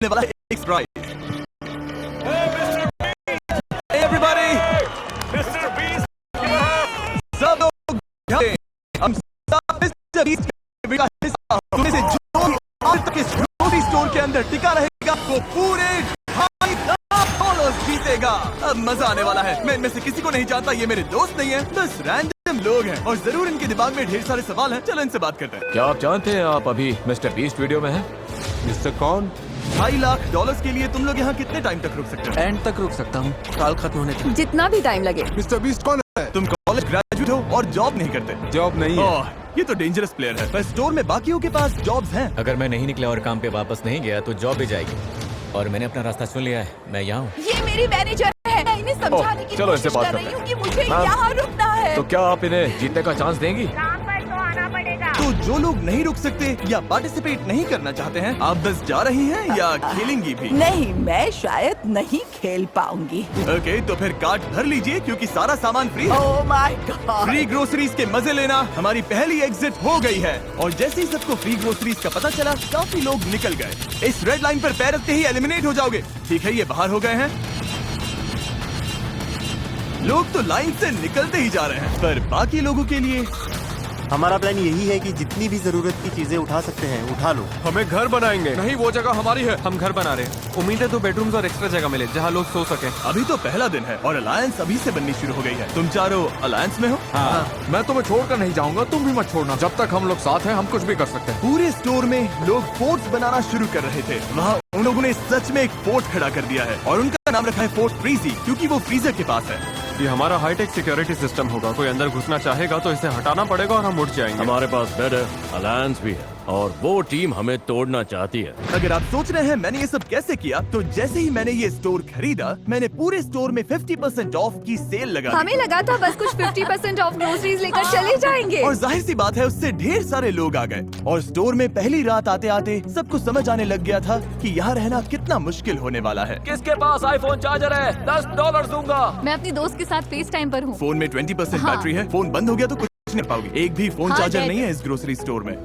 वाला है एक सरप्राइज। एवरीबॉडी, मिस्टर बीस्ट, सब लोग ध्यान दें। हम सब मिस्टर बीस्ट का हिस्सा हैं। तुम में से जो भी आज तक इस ग्रोसरी स्टोर के अंदर टिका रहेगा वो पूरे $2,50,000 जीतेगा। अब मजा आने वाला है। मैं इनमें से किसी को नहीं जानता, ये मेरे दोस्त नहीं है, बस रैंडम लोग हैं और जरूर इनके दिमाग में ढेर सारे सवाल हैं। चलो इनसे बात करते हैं। क्या आप जानते हैं आप अभी मिस्टर बीस्ट वीडियो में हैं? मिस्टर कौन? $2,50,000 के लिए तुम लोग यहाँ कितने टाइम तक रुक सकते हो? एंड तक रुक सकता हूँ, साल खत्म होने तक। जितना भी टाइम लगे। मिस्टर बीस्ट कौन है? तुम कॉलेज ग्रेजुएट हो और जॉब नहीं करते। जॉब नहीं है। ओह, ये तो डेंजरस प्लेयर है। पर स्टोर में बाकियों के पास जॉब्स हैं। अगर मैं नहीं निकला और काम पे वापस नहीं गया तो जॉब भी जाएगी। और मैंने अपना रास्ता चुन लिया है, मैं यहाँ हूँ। ये मेरी मैनेजर है, मैं इन्हें समझाने की चलो इनसे कोशिश बात कर करते रही हैं। हूँ कि मुझे मैम, यहाँ रुकना है। तो क्या आप इन्हें जीतने का चांस देंगी? तो जो लोग नहीं रुक सकते या पार्टिसिपेट नहीं करना चाहते हैं, आप बस जा रही हैं या खेलेंगी भी? नहीं, मैं शायद नहीं खेल पाऊंगी। ओके, तो फिर कार्ट भर लीजिए क्योंकि सारा सामान फ्री है। Oh my God. Free groceries के मजे लेना हमारी पहली एग्जिट हो गई है। और जैसे ही सबको फ्री ग्रोसरीज का पता चला, काफी लोग निकल गए। इस रेड लाइन पर पैर रखते ही एलिमिनेट हो जाओगे। ठीक है, ये बाहर हो गए हैं। लोग तो लाइन से निकलते ही जा रहे हैं, पर बाकी लोगों के लिए हमारा प्लान यही है कि जितनी भी जरूरत की चीजें उठा सकते हैं उठा लो। हमें घर बनाएंगे। नहीं, वो जगह हमारी है, हम घर बना रहे हैं। उम्मीद है 2 बेडरूम्स और एक्स्ट्रा जगह मिले जहाँ लोग सो सके। अभी तो पहला दिन है और अलायंस अभी से बननी शुरू हो गई है। तुम चारों अलायंस में हो? हाँ। मैं तुम्हें छोड़कर नहीं जाऊंगा, तुम भी मत छोड़ना। जब तक हम लोग साथ हैं हम कुछ भी कर सकते हैं। पूरे स्टोर में लोग फोर्ट्स बनाना शुरू कर रहे थे। वहाँ उन लोगों ने सच में एक फोर्ट खड़ा कर दिया है और उनका नाम रखा है फोर्ट फ्रीजी, क्योंकि वो फ्रीजर के पास है। ये हमारा हाईटेक सिक्योरिटी सिस्टम होगा। कोई अंदर घुसना चाहेगा तो इसे हटाना पड़ेगा और हम उठ जाएंगे। हमारे पास बेड है, अलायंस भी है और वो टीम हमें तोड़ना चाहती है। अगर आप सोच रहे हैं मैंने ये सब कैसे किया, तो जैसे ही मैंने ये स्टोर खरीदा, मैंने पूरे स्टोर में 50% ऑफ की सेल लगा दी। हमें लगा था बस कुछ 50% ऑफ ग्रोसरीज लेकर चले जाएंगे। और जाहिर सी बात है, उससे ढेर सारे लोग आ गए और स्टोर में पहली रात आते आते सबको समझ आने लग गया था कि यहाँ रहना कितना मुश्किल होने वाला है। किसके पास आईफोन चार्जर है? $10 दूंगा। मैं अपनी दोस्त के साथ फेस टाइम पर हूँ। फोन में 20% हाँ। बैटरी है। फोन बंद हो गया तो कुछ नहीं पाओगे। एक भी फोन हाँ, चार्जर डेड। नहीं है इस ग्रोसरी स्टोर में।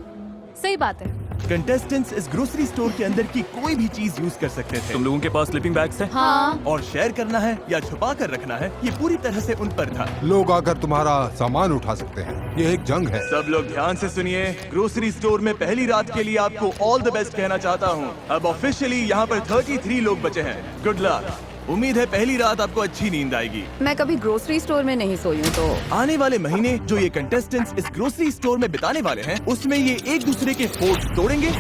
सही बात है। कंटेस्टेंट्स इस ग्रोसरी स्टोर के अंदर की कोई भी चीज यूज कर सकते थे। तुम लोगों के पास स्लीपिंग बैग्स हैं? हाँ। और शेयर करना है या छुपा कर रखना है, ये पूरी तरह से उन पर था। लोग आकर तुम्हारा सामान उठा सकते हैं। ये एक जंग है। सब लोग ध्यान से सुनिए। ग्रोसरी स्टोर में पहली रात के लिए आपको ऑल द बेस्ट कहना चाहता हूँ। अब ऑफिशियली यहाँ पर 33 लोग बचे हैं। Good luck. उम्मीद है पहली रात आपको अच्छी नींद आएगी। मैं कभी ग्रोसरी स्टोर में नहीं सोई हूँ, तो आने वाले महीने जो ये कंटेस्टेंट्स इस ग्रोसरी स्टोर में बिताने वाले हैं, उसमें ये एक दूसरे के फोर्ट्स तोड़ेंगे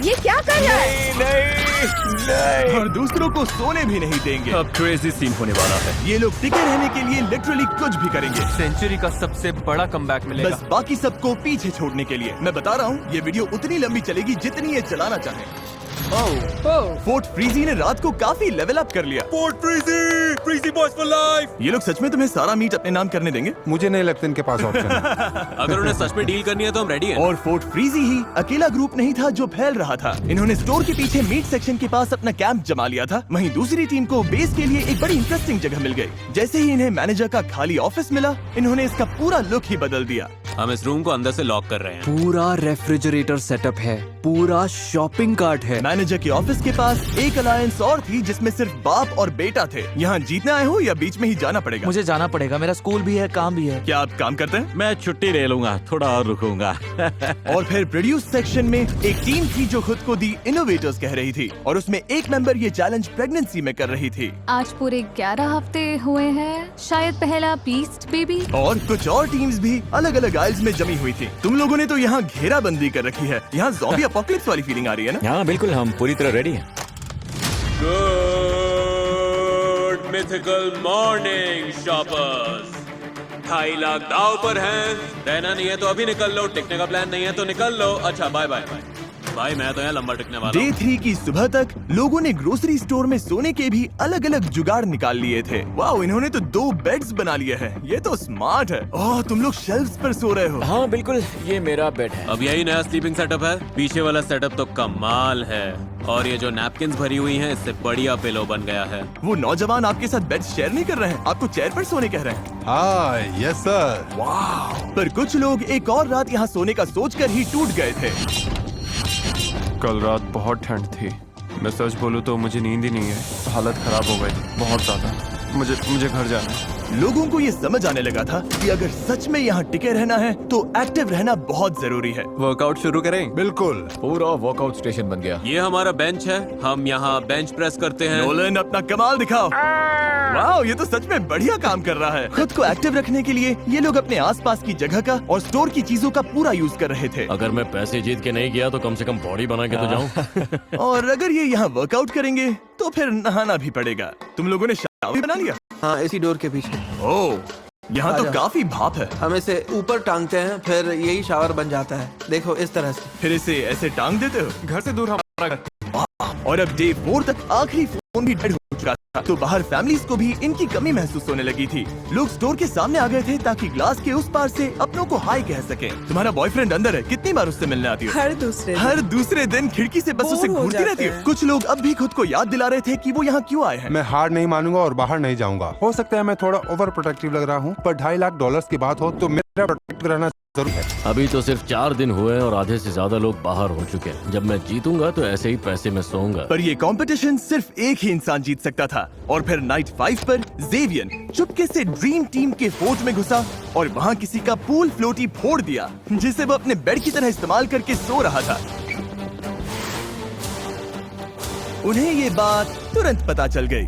ये क्या कर रहा है? नहीं। और दूसरों को सोने भी नहीं देंगे। अब क्रेजी सीन होने वाला है। ये लोग टिके रहने के लिए लिटरली कुछ भी करेंगे, सेंचुरी का सबसे बड़ा कमबैक मिलेगा। बस बाकी सबको पीछे छोड़ने के लिए। मैं बता रहा हूँ, ये वीडियो उतनी लंबी चलेगी जितनी ये चलाना चाहे। फोर्ट फ्रीजी ने रात को काफी लेवल अप कर लिया। Fort frizzy, frizzy boys for life. ये लोग सच में तुम्हें सारा मीट अपने नाम करने देंगे? मुझे नहीं लगता इनके पास ऑप्शन है। अगर उन्हें सच में डील करनी है तो हम रेडी हैं। और फोर्ट फ्रीजी ही अकेला ग्रुप नहीं था जो फैल रहा था। इन्होंने स्टोर के पीछे मीट सेक्शन के पास अपना कैंप जमा लिया था। वहीं दूसरी टीम को बेस के लिए एक बड़ी इंटरेस्टिंग जगह मिल गई। जैसे ही इन्हें मैनेजर का खाली ऑफिस मिला, इन्होंने इसका पूरा लुक ही बदल दिया। हम इस रूम को अंदर से लॉक कर रहे हैं। पूरा रेफ्रिजरेटर सेटअप है, पूरा शॉपिंग कार्ट है। मैनेजर के ऑफिस के पास एक अलायंस और थी जिसमें सिर्फ बाप और बेटा थे। यहाँ जीतने आए हो या बीच में ही जाना पड़ेगा? मुझे जाना पड़ेगा, मेरा स्कूल भी है, काम भी है। क्या आप काम करते हैं? मैं छुट्टी ले लूंगा, थोड़ा और रुकूंगा। और फिर प्रोड्यूस सेक्शन में एक टीम थी जो खुद को दी इनोवेटर्स कह रही थी और उसमें एक मेंबर ये चैलेंज प्रेगनेंसी में कर रही थी। आज पूरे 11 हफ्ते हुए हैं, शायद पहला बीस्ट बेबी। और कुछ और टीम्स भी अलग अलग आइल्स में जमी हुई थी। तुम लोगों ने तो यहाँ घेराबंदी कर रखी है। यहाँ ज़ॉम्बी अपोकलिप्स वाली फीलिंग आ रही है ना? हाँ बिल्कुल, हम पूरी तरह रेडी हैं। Good mythical morning shoppers. 2.5 lakh दाव पर हैं। रहना नहीं है तो अभी निकल लो, टिकने का प्लान नहीं है तो निकल लो। अच्छा बाय बाय बाय। भाई मैं तो यहाँ लंबा टिकने वाला डे हूँ। 3 की सुबह तक लोगों ने ग्रोसरी स्टोर में सोने के भी अलग अलग जुगाड़ निकाल लिए थे। वाओ, इन्होंने तो 2 बेड्स बना लिए हैं। ये तो स्मार्ट है। ओह, तुम लोग शेल्फ्स पर सो रहे हो। हाँ बिल्कुल, ये मेरा बेड है। अब यही नया स्लीपिंग सेटअप है। पीछे वाला सेटअप तो कमाल है और ये जो नैपकिन्स भरी हुई हैं, इससे बढ़िया पिलो बन गया है। वो नौजवान आपके साथ बेड शेयर नहीं कर रहे हैं, आपको चेयर पर सोने कह रहे हैं। हाँ, यस सर। वाह! पर कुछ लोग एक और रात यहाँ सोने का सोचकर ही टूट गए थे। कल रात बहुत ठंड थी। मैं सच बोलूं तो मुझे नींद ही नहीं है, हालत खराब हो गई बहुत ज्यादा। मुझे घर जाना है। लोगों को ये समझ आने लगा था कि अगर सच में यहाँ टिके रहना है तो एक्टिव रहना बहुत जरूरी है। वर्कआउट शुरू करें? बिल्कुल। पूरा वर्कआउट स्टेशन बन गया। ये हमारा बेंच है, हम यहाँ बेंच प्रेस करते हैं। नोलन अपना कमाल दिखाओ। वाह, ये तो सच में बढ़िया काम कर रहा है। खुद को एक्टिव रखने के लिए ये लोग अपने आसपास की जगह का और स्टोर की चीजों का पूरा यूज कर रहे थे। अगर मैं पैसे जीत के नहीं गया तो कम से कम बॉडी बना के तो जाऊं। और अगर ये यहाँ वर्कआउट करेंगे तो फिर नहाना भी पड़ेगा। तुम लोगों ने शावर बना लिया? हाँ, इसी डोर के पीछे। ओह, यहाँ तो आजा। काफी भाप है। हम इसे ऊपर टांगते हैं, फिर यही शावर बन जाता है। देखो इस तरह से। फिर इसे ऐसे टांग देते हो? घर से दूर हमारा घर। और अब डे 4 तक आखिरी फोन भी डेड हो चुका था, तो बाहर फैमिलीज को भी इनकी कमी महसूस होने लगी थी। लोग स्टोर के सामने आ गए थे ताकि ग्लास के उस पार से अपनों को हाय कह सकें। तुम्हारा बॉयफ्रेंड अंदर है, कितनी बार उससे मिलने आती हो? हर दूसरे दिन खिड़की से बस उसे घूरती रहती हो। कुछ लोग अब भी खुद को याद दिला रहे थे कि वो यहाँ क्यों आए हैं। मैं हार नहीं मानूंगा और बाहर नहीं जाऊंगा। हो सकता है मैं थोड़ा ओवर प्रोटेक्टिव लग रहा हूँ, पर $2.5 लाख की बात हो तो मेरा प्रोटेक्टिव रहना जरूर है। अभी तो सिर्फ 4 दिन हुए हैं और आधे से ज्यादा लोग बाहर हो चुके हैं। जब मैं जीतूंगा तो ऐसे ही पैसे में सोऊंगा। पर ये कंपटीशन सिर्फ एक ही इंसान जीत सकता था। और फिर नाइट 5 पर जेवियन चुपके से ड्रीम टीम के फोर्ट में घुसा और वहाँ किसी का पूल फ्लोटी फोड़ दिया, जिसे वो अपने बेड की तरह इस्तेमाल करके सो रहा था। उन्हें ये बात तुरंत पता चल गई।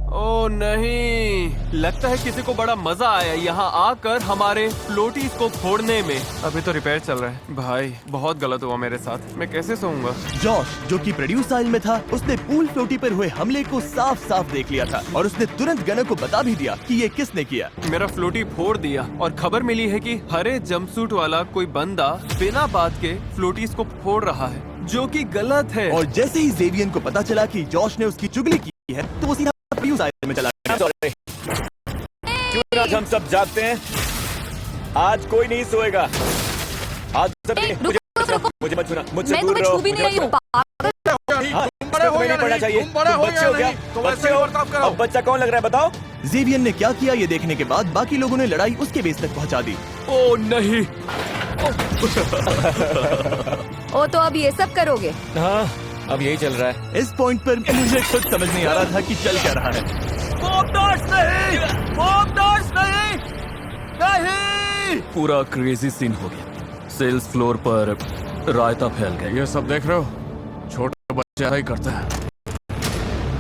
ओ नहीं, लगता है किसी को बड़ा मजा आया यहाँ आकर हमारे फ्लोटीज को फोड़ने में। अभी तो रिपेयर चल रहा है। भाई बहुत गलत हुआ मेरे साथ, मैं कैसे सोऊंगा? जॉश, जो कि प्रोड्यूस आइल में था, उसने पूल फ्लोटी पर हुए हमले को साफ साफ देख लिया था और उसने तुरंत गनर को बता भी दिया कि ये किसने किया। मेरा फ्लोटी फोड़ दिया और खबर मिली है कि हरे जंपसूट वाला कोई बंदा बिना बात के फ्लोटीज को फोड़ रहा है, जो कि गलत है। और जैसे ही जेवियन को पता चला कि जॉश ने उसकी चुगली की है तो वो सीधा प्रोड्यूस आइल में चला गया। क्यों आज हम सब जागते हैं? आज कोई नहीं सोएगा। आज सब मुझे मत छूना, मुझसे मैं दूर तुम्हें रहो। छू भी नहीं रही हूँ। तुम्हें नहीं पढ़ना चाहिए। तुम बच्चे हो क्या? बच्चे हो? अब बच्चा कौन लग रहा है बताओ? जेवियन ने क्या किया ये देखने के बाद बाकी लोगों ने लड़ाई उसके बेस तक पहुंचा दी। ओ नहीं। ओ तो अब ये सब करोगे? हाँ, अब यही चल रहा है। इस पॉइंट पर मुझे खुद समझ नहीं आ रहा था कि चल क्या रहा है। नहीं! पूरा क्रेजी सीन हो गया। सेल्स फ्लोर पर रायता फैल गया। ये सब देख रहे हो? छोटा बच्चा ही करता है।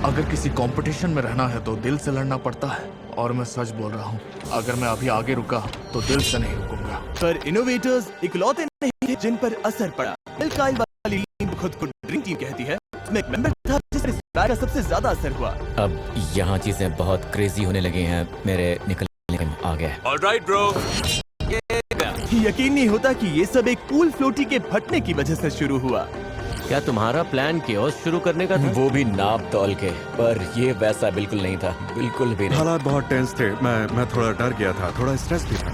अगर किसी कंपटीशन में रहना है तो दिल से लड़ना पड़ता है, और मैं सच बोल रहा हूँ, अगर मैं अभी आगे रुका तो दिल से नहीं रुकूंगा। पर इनोवेटर्स इकलौते नहीं थे जिन पर असर पड़ा। मिल्काइल वाली टीम खुद को ड्रीम टीम कहती है। उसमें एक मेंबर था जिस पर इस बैग का सबसे ज्यादा असर हुआ। अब यहाँ चीजें बहुत क्रेजी होने लगी हैं। मेरे निकलने में आ गया। Alright bro. यकीन नहीं होता कि ये सब एक पूल फ्लोटी के फटने की वजह से शुरू हुआ। क्या तुम्हारा प्लान कियोस्क शुरू करने का था? वो भी नाप तौल के, पर ये वैसा बिल्कुल नहीं था, बिल्कुल भी नहीं। हालात बहुत टेंस थे। मैं थोड़ा डर गया था, थोड़ा स्ट्रेस भी था।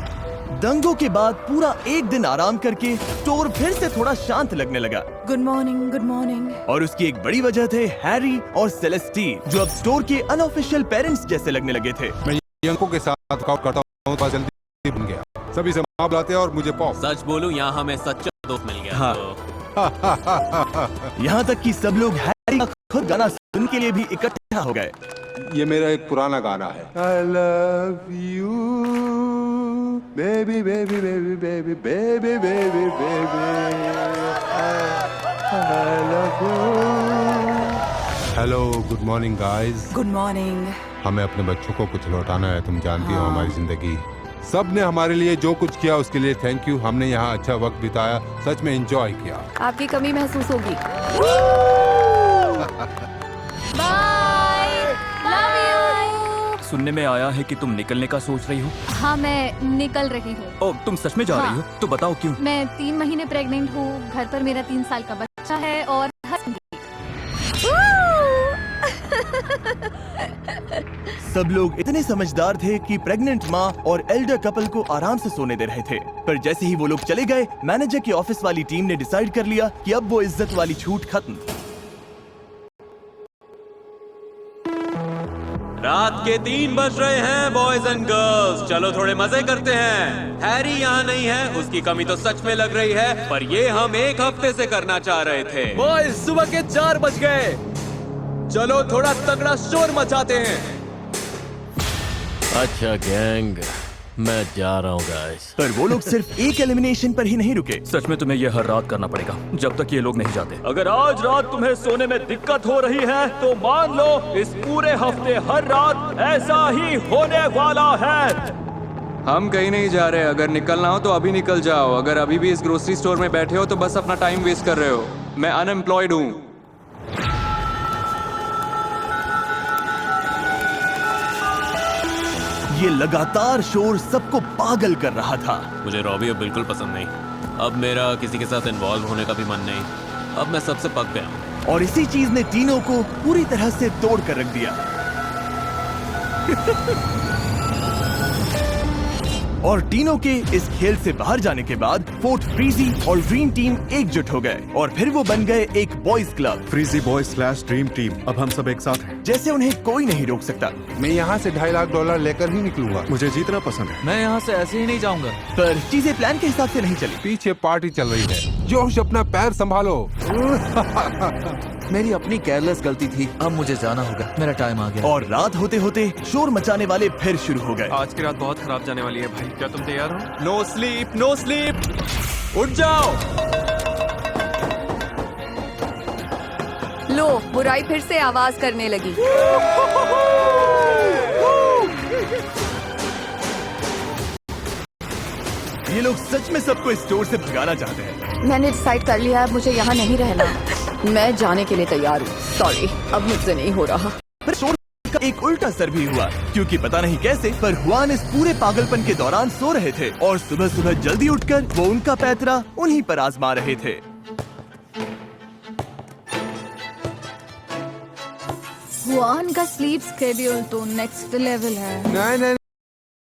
दंगों के बाद पूरा एक दिन आराम करके स्टोर फिर से थोड़ा शांत लगने लगा। Good morning, good morning. और उसकी एक बड़ी वजह थे हैरी और सेलेस्टीन, जो अब स्टोर के अनऑफिशियल पेरेंट्स जैसे लगने लगे थे। मैं यंको के साथ वर्कआउट करता हूँ, तो जल्दी बन गया। सभी से माँ बुलाते हैं और मुझे पॉप। सच बोलूं, यहाँ हमें सच्चा दोस्त मिल गया। हाँ। यहाँ तक कि सब लोग हैरी का खुद गाना सुनने के लिए भी इकट्ठा हो गए। ये मेरा एक पुराना गाना है। I love you, baby, baby, baby, baby, baby, baby, baby. I love you. Hello, good morning guys. Good morning. हमें अपने बच्चों को कुछ लौटाना है। तुम जानती हो हमारी जिंदगी, सब ने हमारे लिए जो कुछ किया उसके लिए थैंक यू। हमने यहाँ अच्छा वक्त बिताया, सच में एंजॉय किया। आपकी कमी महसूस होगी। Bye, love you. सुनने में आया है कि तुम निकलने का सोच रही हो। हाँ, मैं निकल रही हूँ। ओ, तुम सच में जा रही हो? तो बताओ क्यों? मैं 3 महीने प्रेग्नेंट हूँ। घर पर मेरा 3 साल का बच्चा है और सब लोग इतने समझदार थे कि प्रेग्नेंट माँ और एल्डर कपल को आराम से सोने दे रहे थे। पर जैसे ही वो लोग चले गए, मैनेजर की ऑफिस वाली टीम ने डिसाइड कर लिया कि अब वो इज्जत वाली छूट खत्म। रात के 3 बज रहे हैं बॉयज एंड गर्ल्स, चलो थोड़े मजे करते हैं। हैरी यहाँ नहीं है, उसकी कमी तो सच में लग रही है, पर ये हम एक हफ्ते से करना चाह रहे थे। बॉयज, सुबह के 4 बज गए। चलो थोड़ा तगड़ा शोर मचाते हैं। अच्छा गैंग, मैं जा रहा हूँ गाइस। पर वो लोग सिर्फ एक एलिमिनेशन पर ही नहीं रुके। सच में तुम्हें यह हर रात करना पड़ेगा जब तक ये लोग नहीं जाते। अगर आज रात तुम्हें सोने में दिक्कत हो रही है तो मान लो इस पूरे हफ्ते हर रात ऐसा ही होने वाला है। हम कहीं नहीं जा रहे। अगर निकलना हो तो अभी निकल जाओ। अगर अभी भी इस ग्रोसरी स्टोर में बैठे हो तो बस अपना टाइम वेस्ट कर रहे हो। मैं अनएम्प्लॉयड हूँ। ये लगातार शोर सबको पागल कर रहा था। मुझे रॉबी अब बिल्कुल पसंद नहीं। अब मेरा किसी के साथ इन्वॉल्व होने का भी मन नहीं। अब मैं सबसे पक गया हूँ। और इसी चीज ने टीनो को पूरी तरह से तोड़ कर रख दिया। और टीनो के इस खेल से बाहर जाने के बाद फोर्ट फ्रीजी और ड्रीम टीम एकजुट हो गए और फिर वो बन गए एक boys club, frizzy boys / dream team. अब हम सब एक साथ हैं। जैसे उन्हें कोई नहीं रोक सकता। मैं यहाँ से $2.5 लाख लेकर ही निकलूंगा। मुझे जीतना पसंद है। मैं यहाँ से ऐसे ही नहीं जाऊंगा। पर चीजें प्लान के हिसाब से नहीं चली। पीछे पार्टी चल रही है। जोश, अपना पैर संभालो। मेरी अपनी केयरलेस गलती थी। अब मुझे जाना होगा। मेरा टाइम आ गया। और रात होते होते शोर मचाने वाले फिर शुरू हो गए। आज की रात बहुत खराब जाने वाली है भाई, क्या तुम तैयार हो? No sleep, no sleep. उठ जाओ। लो, बुराई फिर से आवाज करने लगी। ये लोग सच में सबको इस स्टोर से भगाना चाहते हैं। मैंने डिसाइड कर लिया है, अब मुझे यहाँ नहीं रहना। मैं जाने के लिए तैयार हूँ। सॉरी, अब मुझसे नहीं हो रहा। पर शोर का एक उल्टा असर भी हुआ, क्योंकि पता नहीं कैसे पर हुआन इस पूरे पागलपन के दौरान सो रहे थे और सुबह सुबह जल्दी उठकर वो उनका पैतरा उन्हीं पर आजमा रहे थे। हुआन का स्लीप स्केड्यूल तो नेक्स्ट लेवल है। नहीं नहीं